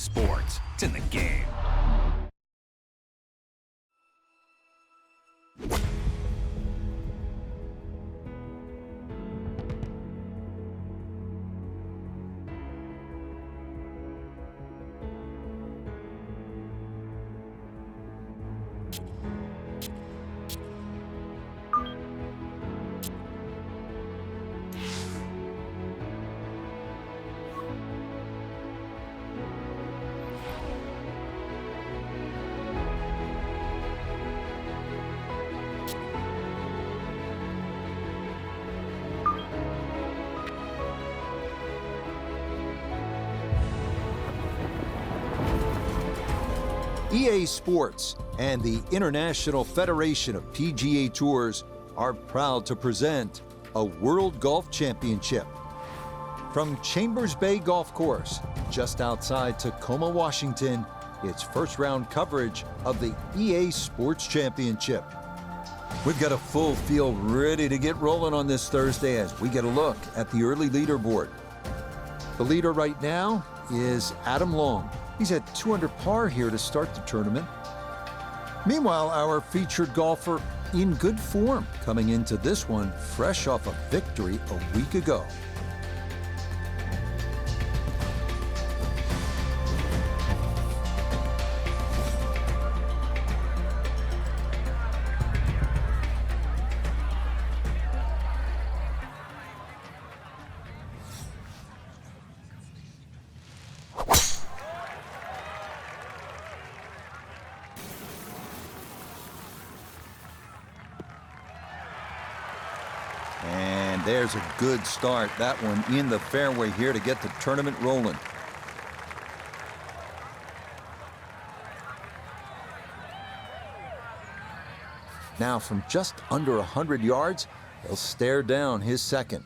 sports. It's in the game. EA Sports and the International Federation of PGA Tours are proud to present a World Golf Championship. From Chambers Bay Golf Course, just outside Tacoma, Washington, it's first round coverage of the EA Sports Championship. We've got a full field ready to get rolling on this Thursday as we get a look at the early leaderboard. The leader right now is Adam Long. He's at 2 under par here to start the tournament. Meanwhile, our featured golfer in good form coming into this one fresh off a victory a week ago. And there's a good start. That one in the fairway here to get the tournament rolling. Now from just under 100 yards, he'll stare down his second.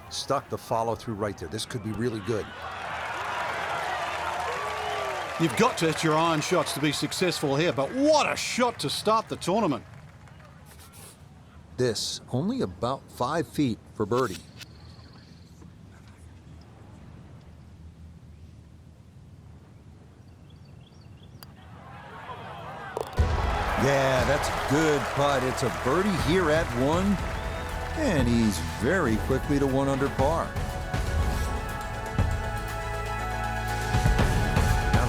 Stuck the follow through right there. This could be really good. You've got to hit your iron shots to be successful here, but what a shot to start the tournament. This only about 5 feet for birdie. Yeah, that's a good putt. It's a birdie here at 1, and he's very quickly to 1 under par.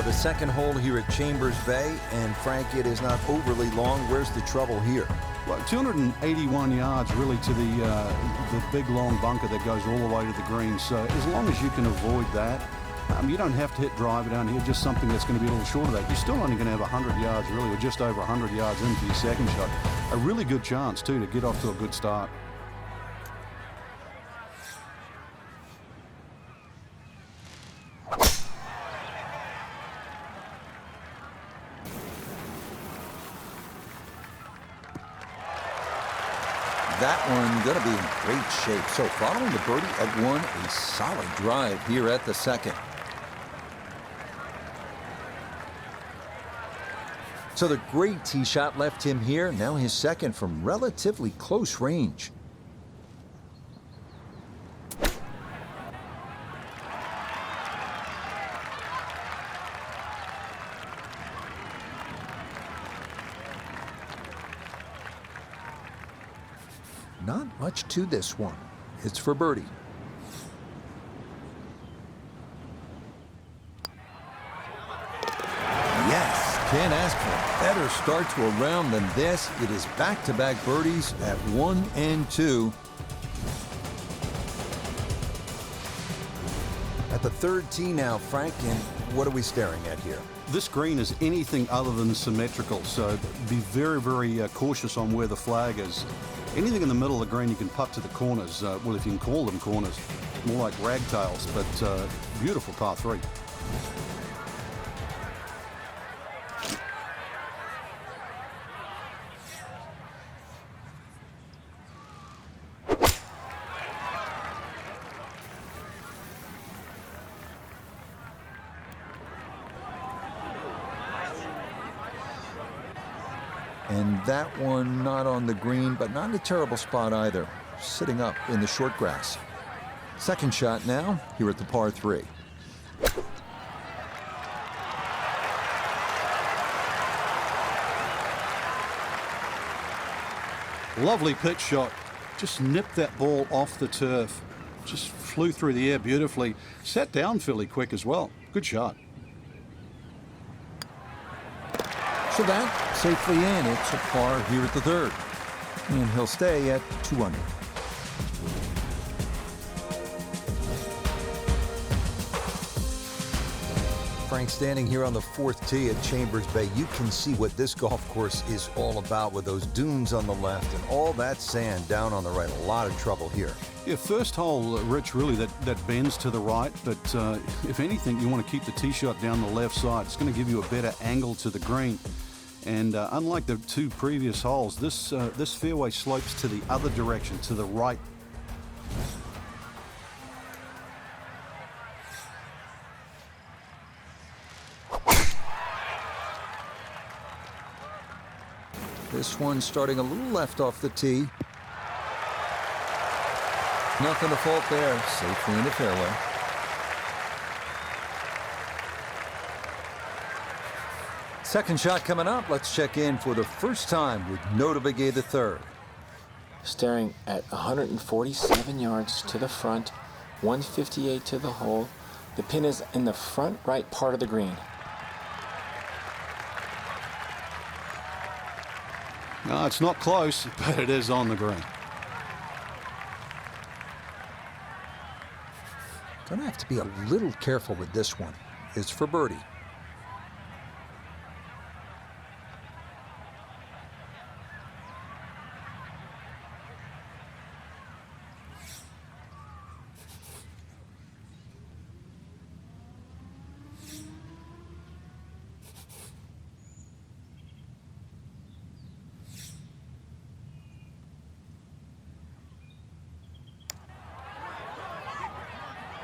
The second hole here at Chambers Bay, and Frank, it is not overly long. Where's the trouble here? Well, 281 yards really to the big long bunker that goes all the way to the green. So as long as you can avoid that, you don't have to hit driver down here, just something that's going to be a little short of that. You're still only going to have 100 yards really, or just over 100 yards into your second shot. A really good chance too to get off to a good start. That one going to be in great shape. So following the birdie at 1, a solid drive here at the second. So the great tee shot left him here. Now his second from relatively close range. Not much to this one. It's for birdie. Yes, can't ask for a better start to a round than this. It is back-to-back birdies at 1 and 2. At the third tee now, Frank, and what are we staring at here? This green is anything other than symmetrical, so be very, very cautious on where the flag is. Anything in the middle of the green you can putt to the corners, well, if you can call them corners, more like ragtails, but beautiful par 3. And that one not on the green, but not in a terrible spot either. Sitting up in the short grass. Second shot now, here at the par 3. Lovely pitch shot. Just nipped that ball off the turf. Just flew through the air beautifully. Sat down fairly quick as well. Good shot. So that safely in. It's a par here at the 3rd. And he'll stay at 2 under. Frank, standing here on the 4th tee at Chambers Bay, you can see what this golf course is all about with those dunes on the left and all that sand down on the right. A lot of trouble here. Yeah, first hole, Rich, really that bends to the right, but if anything, you want to keep the tee shot down the left side. It's going to give you a better angle to the green. And unlike the 2 previous holes, this fairway slopes to the other direction, to the right. This one starting a little left off the tee. Nothing to fault there. Safely in the fairway. Second shot coming up. Let's check in for the first time with Notah Begay III. Staring at 147 yards to the front, 158 to the hole. The pin is in the front right part of the green. No, it's not close, but it is on the green. Gonna have to be a little careful with this one. It's for birdie.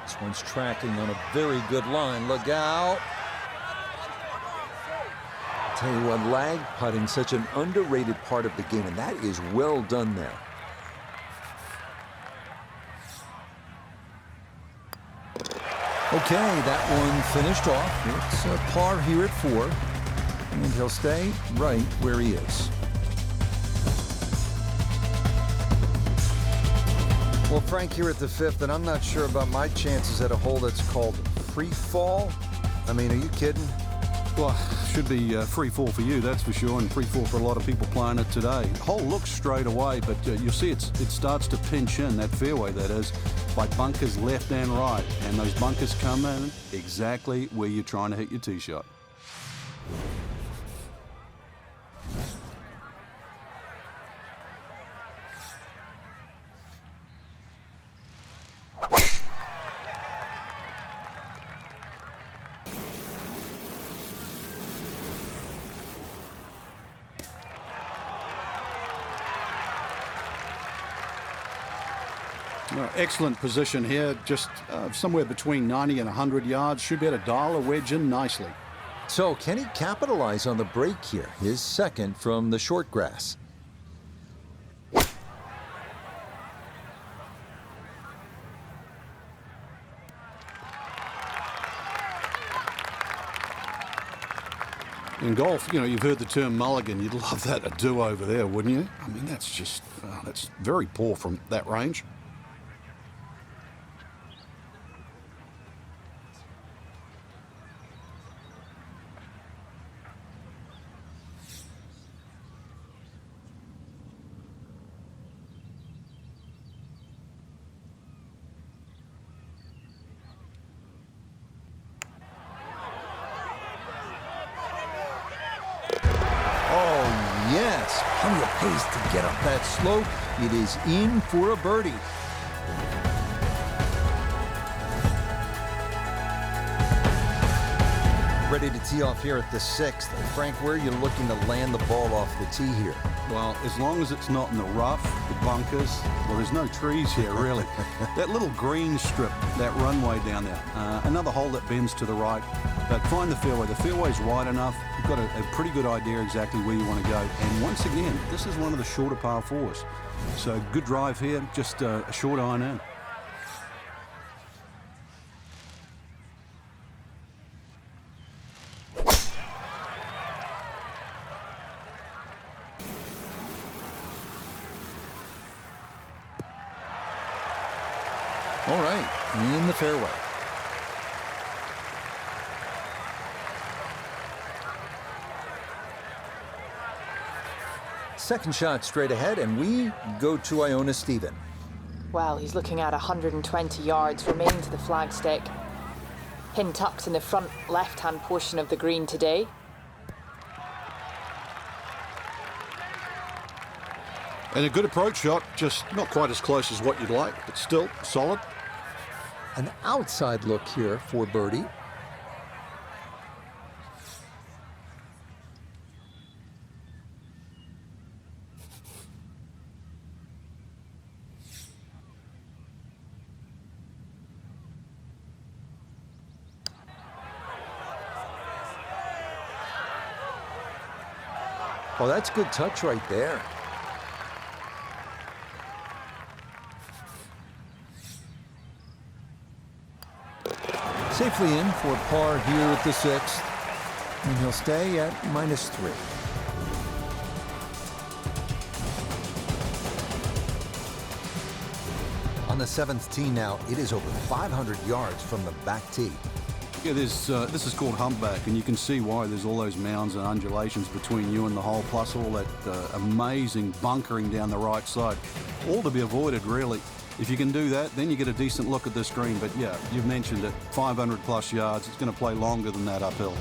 This one's tracking on a very good line. Look out. Tell you what, lag putting, such an underrated part of the game, and that is well done there. Okay, that one finished off. It's a par here at 4, and he'll stay right where he is. Well, Frank, here at the 5th, and I'm not sure about my chances at a hole that's called free fall. I mean, are you kidding? Well, should be free fall for you, that's for sure, and free fall for a lot of people playing it today. Hole looks straight away, but you'll see it starts to pinch in, that fairway that is, by bunkers left and right, and those bunkers come in exactly where you're trying to hit your tee shot. Excellent position here, just somewhere between 90 and 100 yards. Should be able to dial a wedge in nicely. So can he capitalize on the break here? His second from the short grass. In golf, you know, you've heard the term mulligan. You'd love that, a do-over there, wouldn't you? I mean, that's just, that's very poor from that range. Yes, plenty of pace to get up that slope. It is in for a birdie. Ready to tee off here at the 6th. Frank, where are you looking to land the ball off the tee here? Well, as long as it's not in the rough, the bunkers, well, there's no trees here, really. That little green strip, that runway down there, another hole that bends to the right. But find the fairway. The fairway's wide enough. You've got a pretty good idea exactly where you want to go. And once again, this is one of the shorter par 4s. So good drive here, just a short iron in. All right, in the fairway. Second shot straight ahead, and we go to Iona Stephen. Well, he's looking at 120 yards remaining to the flagstick. Pin tucked in the front left-hand portion of the green today. And a good approach shot, just not quite as close as what you'd like, but still solid. An outside look here for birdie. Oh, that's good touch right there. Safely in for par here at the 6th. And he'll stay at -3. On the 7th tee now, it is over 500 yards from the back tee. Yeah, this is called humpback, and you can see why. There's all those mounds and undulations between you and the hole, plus all that amazing bunkering down the right side. All to be avoided, really. If you can do that, then you get a decent look at this green. But yeah, you've mentioned it, 500 plus yards. It's going to play longer than that uphill.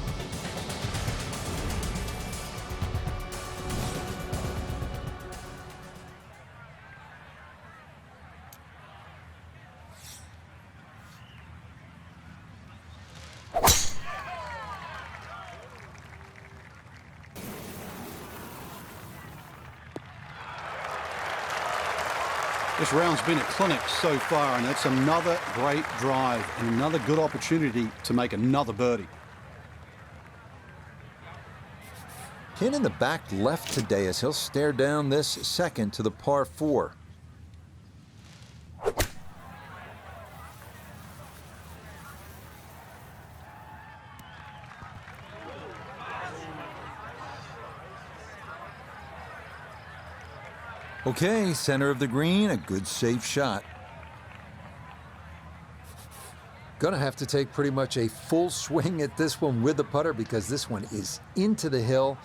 This round's been a clinic so far, and that's another great drive and another good opportunity to make another birdie. Pin in the back left today as he'll stare down this second to the par 4. Okay, center of the green, a good safe shot. Gonna have to take pretty much a full swing at this one with the putter because this one is into the hill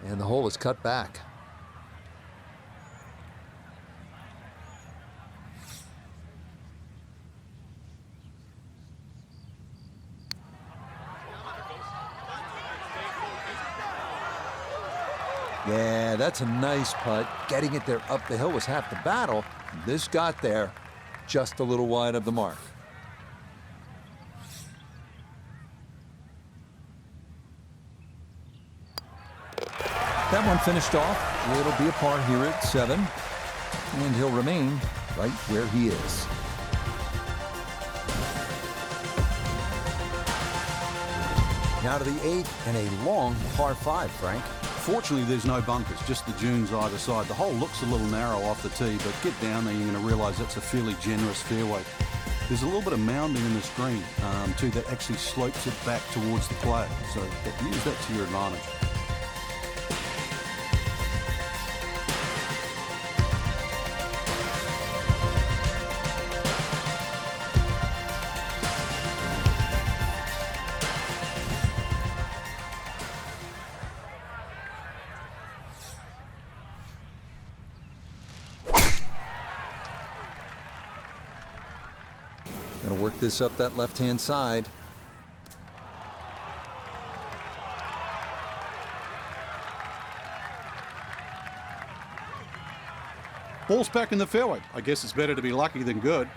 and the hole is cut back. Yeah, that's a nice putt. Getting it there up the hill was half the battle. This got there just a little wide of the mark. That one finished off. It'll be a par here at 7. And he'll remain right where he is. Now to the 8th and a long par 5, Frank. Fortunately, there's no bunkers, just the dunes either side. The hole looks a little narrow off the tee, but get down there, you're going to realize that's a fairly generous fairway. There's a little bit of mounding in this green, too, that actually slopes it back towards the player. So use that to your advantage. Gonna work this up that left-hand side. Ball's back in the fairway. I guess it's better to be lucky than good.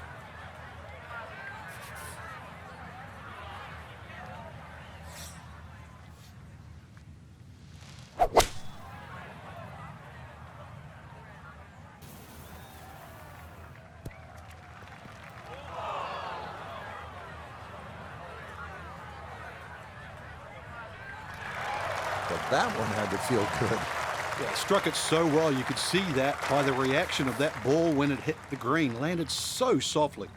But that one had to feel good. Yeah, struck it so well. You could see that by the reaction of that ball when it hit the green. Landed so softly.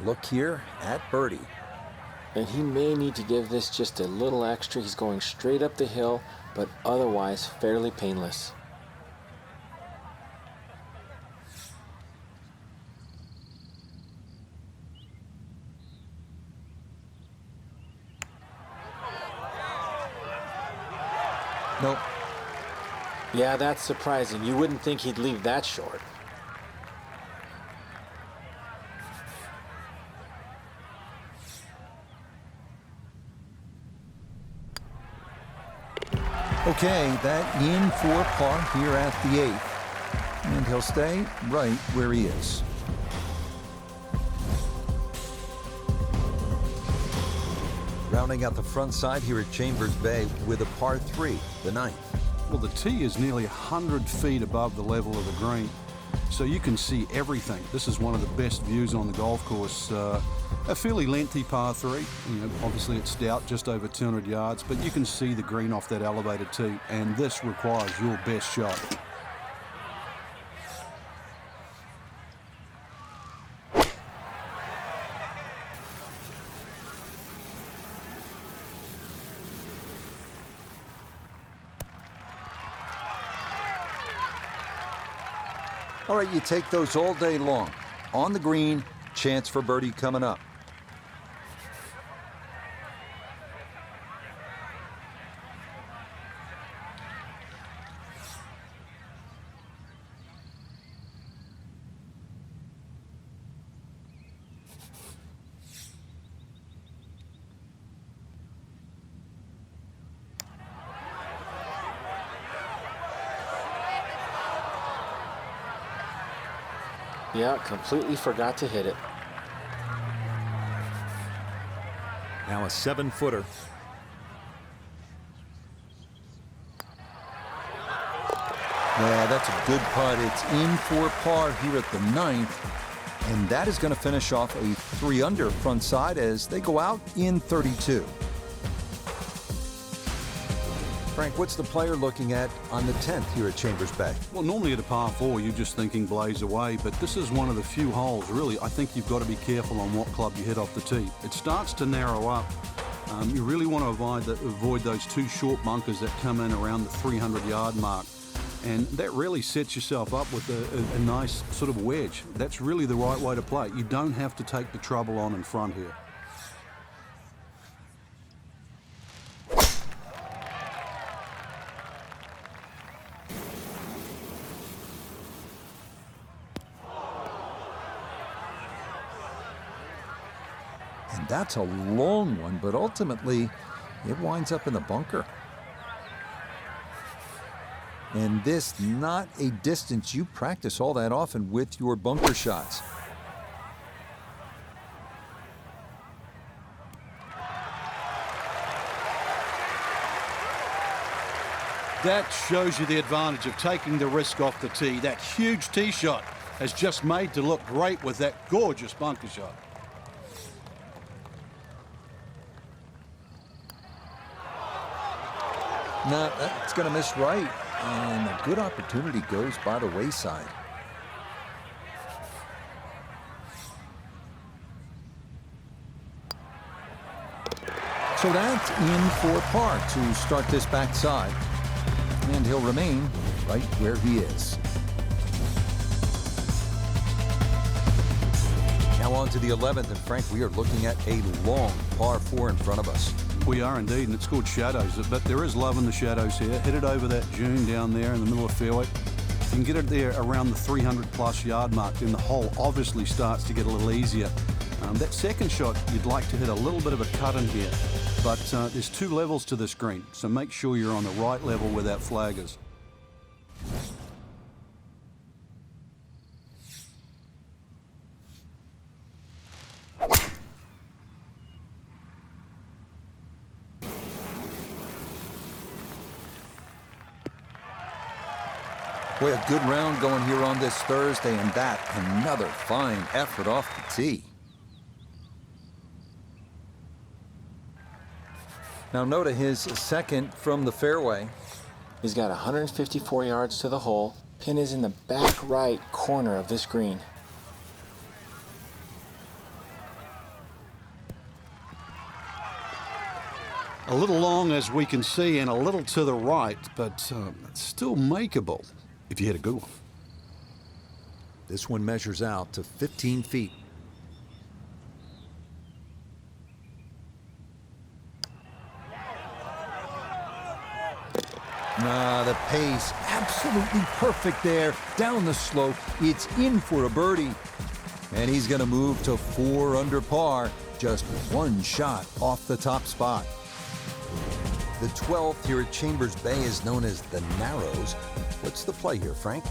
Look here at birdie. And he may need to give this just a little extra. He's going straight up the hill, but otherwise fairly painless. Nope. Yeah, that's surprising. You wouldn't think he'd leave that short. Okay, that in for par here at the 8th. And he'll stay right where he is. Rounding out the front side here at Chambers Bay with a par 3, the 9th. Well, the tee is nearly 100 feet above the level of the green, so you can see everything. This is one of the best views on the golf course. A fairly lengthy par 3. Obviously it's stout, just over 200 yards, but you can see the green off that elevated tee, and this requires your best shot. All right, you take those all day long. On the green, chance for birdie coming up. Yeah, completely forgot to hit it. Now a 7-footer. Yeah, that's a good putt. It's in for par here at the 9th. And that is going to finish off a 3-under front side as they go out in 32. Frank, what's the player looking at on the 10th here at Chambers Bay? Well, normally at a par 4, you're just thinking blaze away, but this is one of the few holes, really, I think you've got to be careful on what club you hit off the tee. It starts to narrow up. You really want to avoid those 2 short bunkers that come in around the 300-yard mark. And that really sets yourself up with a nice sort of wedge. That's really the right way to play. You don't have to take the trouble on in front here. And that's a long one, but ultimately it winds up in the bunker. And this not a distance you practice all that often with your bunker shots. That shows you the advantage of taking the risk off the tee. That huge tee shot has just made to look great with that gorgeous bunker shot. No, that's going to miss right. And a good opportunity goes by the wayside. So that's in for par to start this backside. And he'll remain right where he is. Now on to the 11th, and Frank, we are looking at a long par 4 in front of us. We are indeed, and it's called shadows, but there is love in the shadows here. Hit it over that dune down there in the middle of the fairway. You can get it there around the 300-plus yard mark, then the hole obviously starts to get a little easier. That second shot, you'd like to hit a little bit of a cut in here, but there's 2 levels to this green, so make sure you're on the right level where that flag is. Boy, a good round going here on this Thursday, and that another fine effort off the tee. Now note his second from the fairway. He's got 154 yards to the hole. Pin is in the back right corner of this green. A little long, as we can see, and a little to the right, but still makeable if you hit a good one. This one measures out to 15 feet. The pace, absolutely perfect there. Down the slope, it's in for a birdie. And he's going to move to 4 under par, just 1 shot off the top spot. The 12th here at Chambers Bay is known as the Narrows. What's the play here, Frank?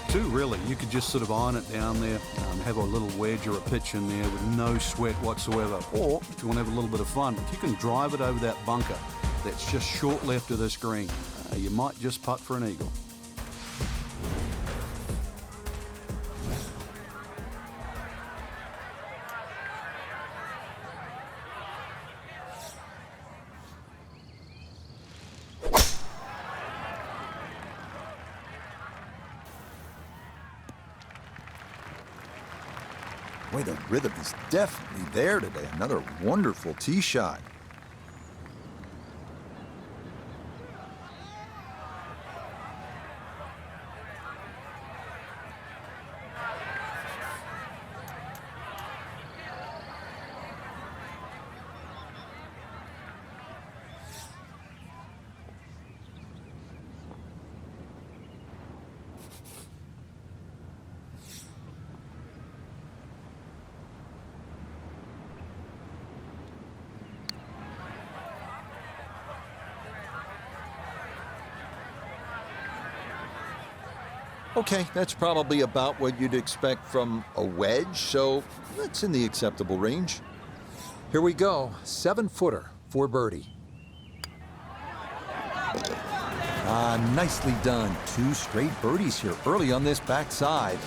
2, really. You could just sort of iron it down there, have a little wedge or a pitch in there with no sweat whatsoever. Or, if you want to have a little bit of fun, if you can drive it over that bunker that's just short left of this green, you might just putt for an eagle. Boy, the rhythm is definitely there today. Another wonderful tee shot. Okay, that's probably about what you'd expect from a wedge, so that's in the acceptable range. Here we go, 7-footer for birdie. Nicely done. 2 straight birdies here early on this backside.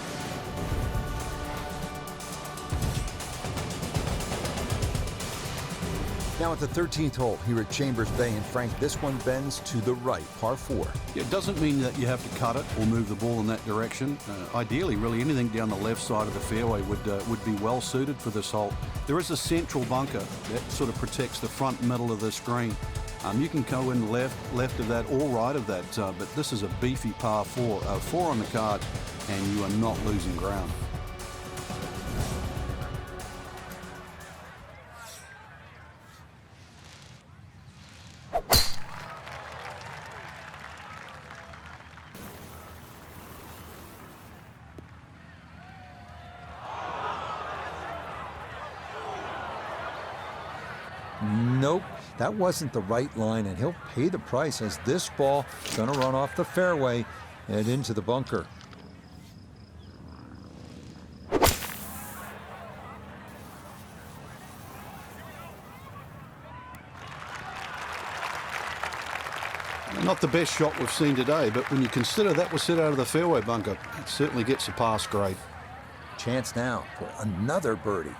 Now at the 13th hole here at Chambers Bay, and Frank, this one bends to the right, par 4. It doesn't mean that you have to cut it or move the ball in that direction. Ideally, really, anything down the left side of the fairway would be well suited for this hole. There is a central bunker that sort of protects the front and middle of this green. You can go in left of that or right of that, but this is a beefy par 4. 4 on the card, and you are not losing ground. Nope, that wasn't the right line, and he'll pay the price as this ball is going to run off the fairway and into the bunker. Not the best shot we've seen today, but when you consider that was hit out of the fairway bunker, it certainly gets a pass grade. Chance now for another birdie.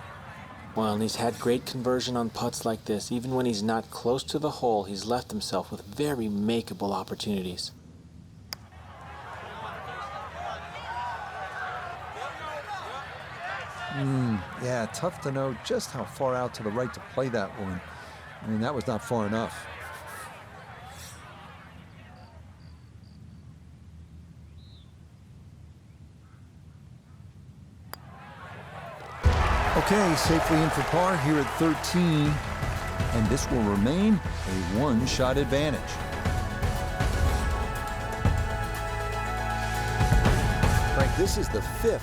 Well, and he's had great conversion on putts like this. Even when he's not close to the hole, he's left himself with very makeable opportunities. Yeah, tough to know just how far out to the right to play that one. I mean, that was not far enough. Okay, safely in for par here at 13, and this will remain a 1-shot advantage. Frank, this is the 5th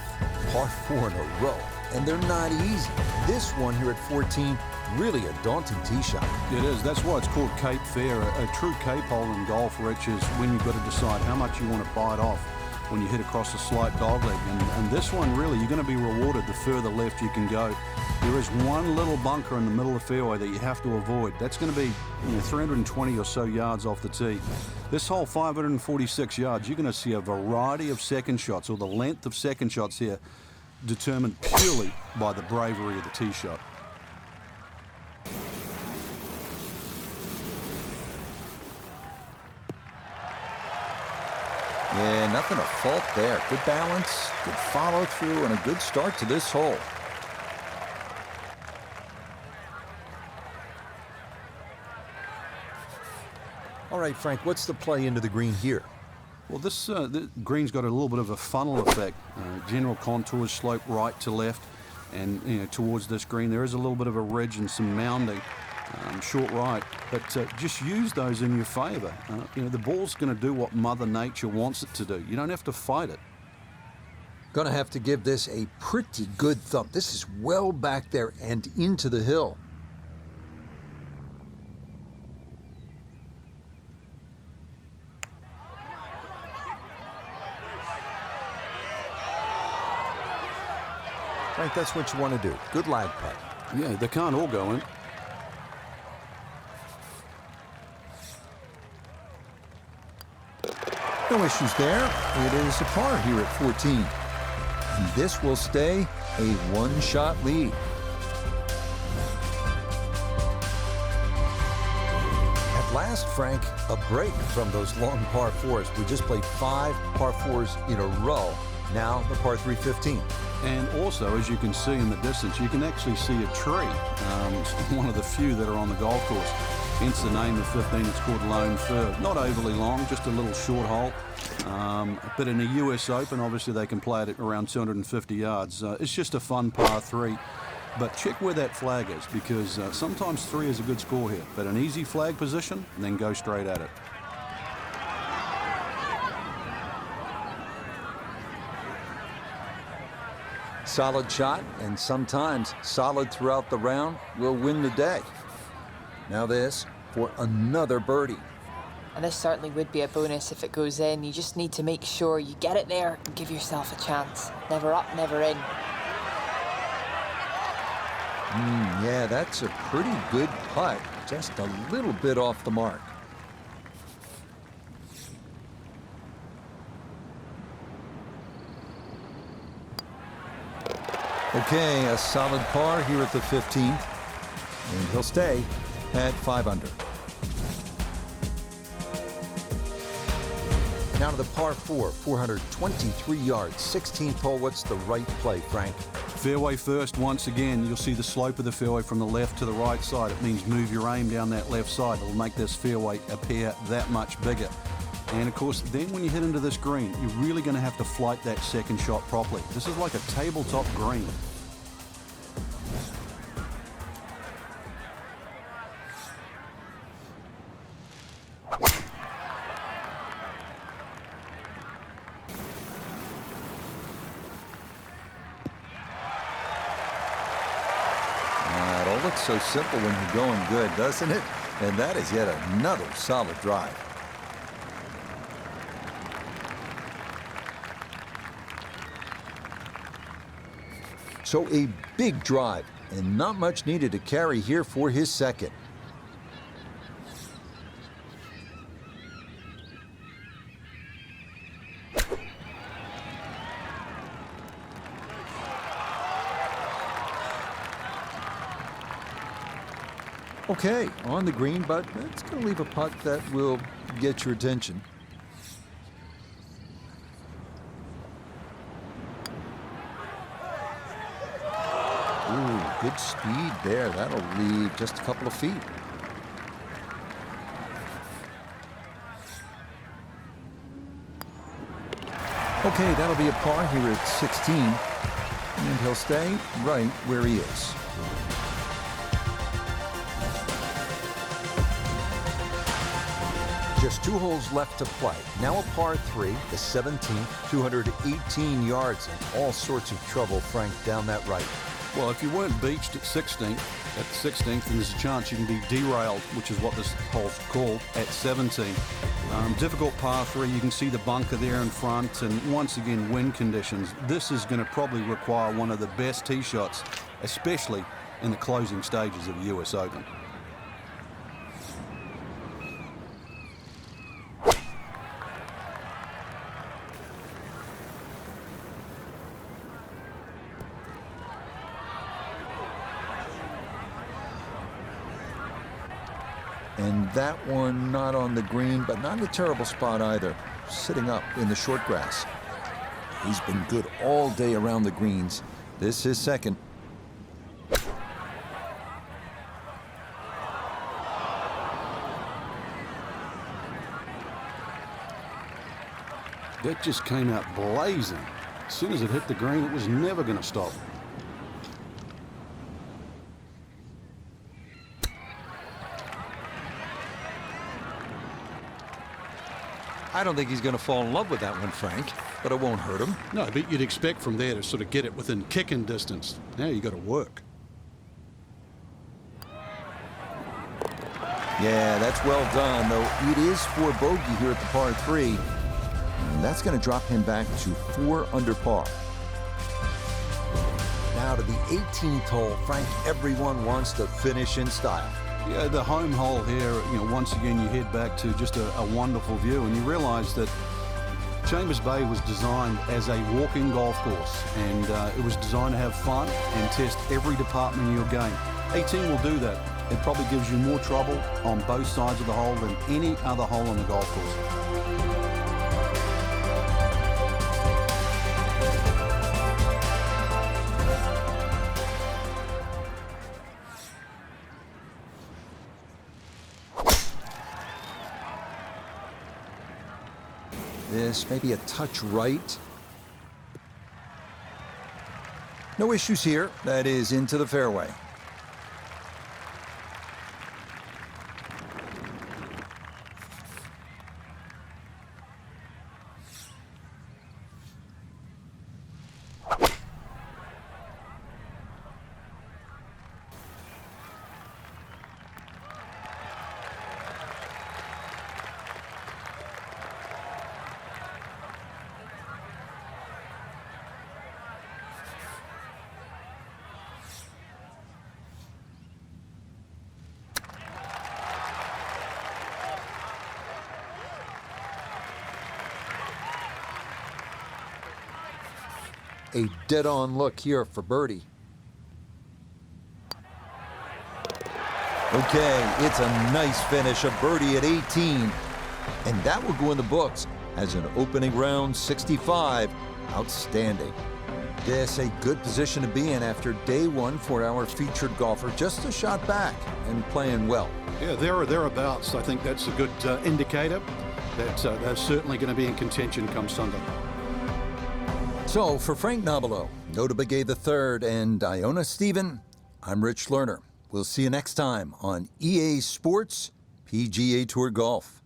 par 4 in a row, and they're not easy. This one here at 14, really a daunting tee shot. It is. That's why it's called Cape Fair, a true Cape hole in golf, which is when you've got to decide how much you want to bite off when you hit across a slight dogleg. And this one, really, you're going to be rewarded the further left you can go. There is one little bunker in the middle of the fairway that you have to avoid. That's going to be 320 or so yards off the tee. This hole, 546 yards, you're going to see a variety of second shots, or the length of second shots here, determined purely by the bravery of the tee shot. Yeah, nothing to fault there. Good balance, good follow through, and a good start to this hole. All right, Frank, what's the play into the green here? Well, the green's got a little bit of a funnel effect. General contours slope right to left, and towards this green there is a little bit of a ridge and some mounding, short right. But just use those in your favour. The ball's going to do what Mother Nature wants it to do. You don't have to fight it. Gonna have to give this a pretty good thump. This is well back there and into the hill. Frank, that's what you want to do. Good lag putt. Yeah, they can't all go in. No issues there. It is a par here at 14. And this will stay a one-shot lead. At last, Frank, a break from those long par fours. We just played 5 par fours in a row. Now the par 3 15. And also, as you can see in the distance, you can actually see a tree. It's one of the few that are on the golf course. Hence the name of 15, it's called Lone Fir. Not overly long, just a little short hole. But in the US Open, obviously they can play it at around 250 yards. It's just a fun par 3. But check where that flag is, because sometimes 3 is a good score here. But an easy flag position, and then go straight at it. Solid shot, and sometimes solid throughout the round, will win the day. Now this for another birdie. And this certainly would be a bonus if it goes in. You just need to make sure you get it there and give yourself a chance. Never up, never in. Yeah, that's a pretty good putt. Just a little bit off the mark. Okay, a solid par here at the 15th. And he'll stay at 5 under. Now to the par 4, 423 yards, 16th hole. What's the right play, Frank? Fairway first. Once again, you'll see the slope of the fairway from the left to the right side. It means move your aim down that left side. It'll make this fairway appear that much bigger. And of course, then when you hit into this green, you're really going to have to flight that second shot properly. This is like a tabletop green. It all looks so simple when you're going good, doesn't it? And that is yet another solid drive. So a big drive, and not much needed to carry here for his second. Okay, on the green, but it's going to leave a putt that will get your attention. Ooh, good speed there. That'll leave just a couple of feet. Okay, that'll be a par here at 16. And he'll stay right where he is. Just 2 holes left to play. Now a par 3, the 17th, 218 yards, and all sorts of trouble, Frank, down that right. Well, if you weren't beached at 16th, then there's a chance you can be derailed, which is what this hole's called, at 17. Difficult par 3. You can see the bunker there in front, and once again, wind conditions. This is going to probably require one of the best tee shots, especially in the closing stages of the US Open. And that one not on the green, but not in a terrible spot either. Sitting up in the short grass. He's been good all day around the greens. This is second. That just came out blazing. As soon as it hit the green, it was never going to stop. I don't think he's going to fall in love with that one, Frank, but it won't hurt him. No, but you'd expect from there to sort of get it within kicking distance. Now you got to work. Yeah, that's well done, though it is for bogey here at the par 3. And that's going to drop him back to 4 under par. Now to the 18th hole, Frank, everyone wants to finish in style. Yeah, the home hole here, once again you head back to just a wonderful view, and you realize that Chambers Bay was designed as a walk-in golf course, and it was designed to have fun and test every department of your game. 18 will do that. It probably gives you more trouble on both sides of the hole than any other hole on the golf course. This may be a touch right. No issues here. That is into the fairway. A dead-on look here for birdie. Okay, it's a nice finish, a birdie at 18. And that will go in the books as an opening round 65. Outstanding. This a good position to be in after day 1 for our featured golfer. Just a shot back and playing well. Yeah, there or thereabouts. I think that's a good indicator that they're certainly going to be in contention come Sunday. So, for Frank Nobilo, Nota Begay III, and Iona Stephen, I'm Rich Lerner. We'll see you next time on EA Sports PGA Tour Golf.